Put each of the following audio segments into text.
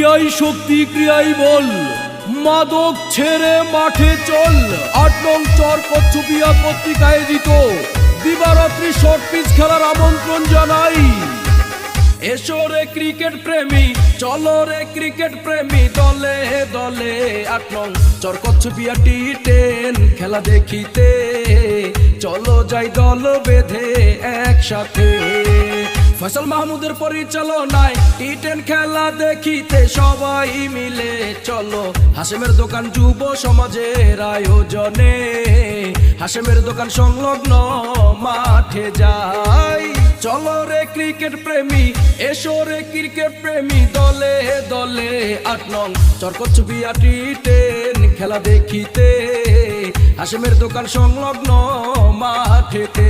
ক্রিয়াই শক্তি ক্রিয়াই বল, মাদক ছেড়ে মাঠে চল। ৮ নং চর কচ্ছপিয়া কর্তৃক আয়োজিত দিবারাত্রি শর্ট পিচ খেলার আমন্ত্রণ জানাই। এসো রে ক্রিকেট প্রেমী, চলো রে ক্রিকেট প্রেমী, দলে দলে ৮ নং চর কচ্ছপিয়া টি10 খেলা দেখিতে। চলো যাই দল বেঁধে একসাথে, ফয়সাল মাহমুদের পরিচালনায় টি10 খেলা দেখিতে সবাই মিলে চলো। হাশেমের দোকান যুব সমাজের আয়োজনে, হাশেমের দোকান সংলগ্ন মাঠে যাই। চলো রে ক্রিকেট প্রেমী, এসো রে ক্রিকেট প্রেমী, দলে দলে ৮ নং চর কচ্ছপিয়া টি10 খেলা দেখিতে। হাশেমের দোকান সংলগ্ন মাঠেতে।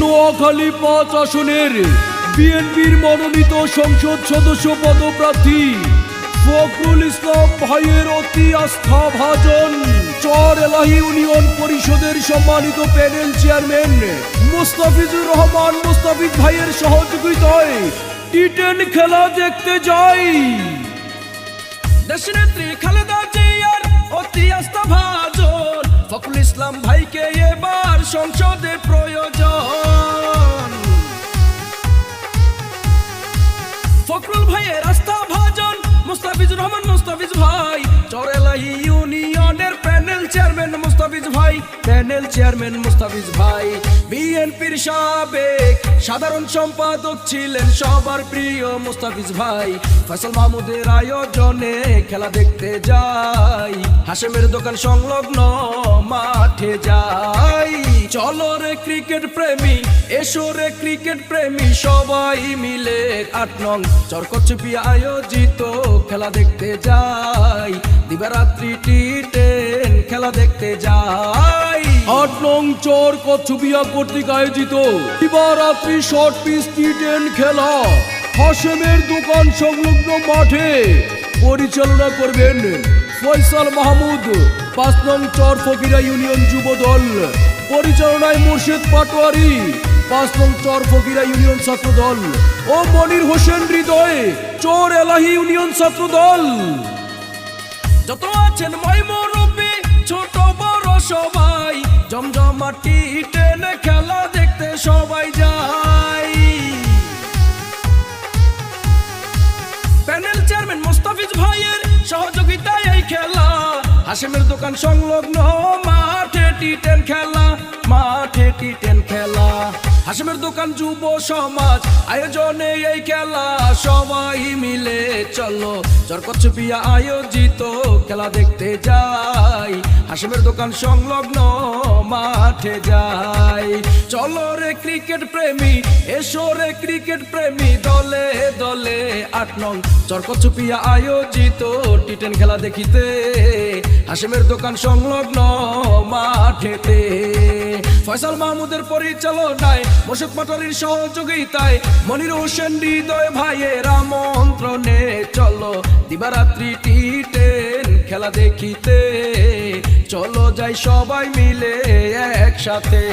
নোয়াখালী ৫ আসনের বিএনপির মনোনীত সংসদ সদস্য পদপ্রার্থী ফখরুল ইসলাম ভাইয়ের অতি আস্থাভাজন, চর এলাহি ইউনিয়ন পরিষদের সম্মানিত প্যানেল চেয়ারম্যান মুস্তাফিজুর রহমান মুস্তাফিজ ভাইয়ের সহযোগিতায় টি10 খেলা দেখতে যাই। দেশনেত্রী খালেদা জিয়ার অতি আস্থাভাজন ফখরুল ইসলাম ভাইকে এবার সংসদে প্রয়োজন। ফখরুল ভাইয়ের আস্থাভাজন মুস্তাফিজুর রহমান মুস্তাফিজ ভাই, চর এলাহি ইউনিয়নের প্যানেল চেয়ারম্যান মুস্তাফিজ ভাই, প্যানেল চেয়ারম্যান মুস্তাফিজ ভাই। বিএনপির সাবেক সাধারণ সম্পাদক ছিলেন সবার প্রিয় মুস্তাফিজ ভাই। ফয়সাল মাহমুদের আয়োজনে খেলা দেখতে যাই, হাশেমের দোকান সংলগ্ন মাঠে যাই। চলো রে ক্রিকেট প্রেমী, এসো রে ক্রিকেট প্রেমী, সবাই মিলে ৮ নং চর কচ্ছপিয়া আয়োজিত খেলা দেখতে যাই। দিবারাত্রি টি10 খেলা দেখতে যাই। ৮ নং চর কচ্ছপিয়া কর্তৃক আয়োজিত দিবারাত্রি শর্ট পিচ টি10 খেলা হাশেমের দোকান সংলগ্ন মাঠে পরিচালনা করবেন ফয়সাল মাহমুদ। ৫ নং চর ফকিরা ইউনিয়ন যুব দল পরিচালনায় মুর্শিদ পাটোয়ারি, ৫ নং চর ফকিরা ইউনিয়ন ছাত্র দল ও মনির হোসেন হৃদয় চর এলাহি ইউনিয়ন ছাত্র দল। যত আছেন মই মুরব্বি ছোট বড় সবাই, জমজমা টি10 খেলা দেখতে সবাই যাই। প্যানেল চেয়ারম্যান মুস্তাফিজ ভাইয়ের সহযোগিতায় এই খেলা, হাশেমের দোকান সংলগ্ন মাঠে টি10 খেলা, মাঠে টি10 খেলা। হাশেমের দোকান যুব সমাজ আয়োজনে এই খেলা, সবাই মিলে চলো চর কচ্ছপিয়া আয়োজিত খেলা দেখতে যাই। হাশেমের দোকান সংলগ্ন মাঠে যাই। চলো রে ক্রিকেট প্রেমী, এসো রে ক্রিকেট প্রেমী, দলে দলে ৮ নং চর কচ্ছপিয়া আয়োজিত টি10 খেলা দেখিতে। হাশেমের দোকান সংলগ্ন মাঠেতে। ফয়সাল মাহমুদের পরিচালনায় মুর্শিদ পাটোয়ারির সহযোগিতায় মনির হোসেন হৃদয় ভাইয়ের আমন্ত্রণে চলো দিবারাত্রি টি10 খেলা দেখিতে। চলো যাই সবাই মিলে একসাথে।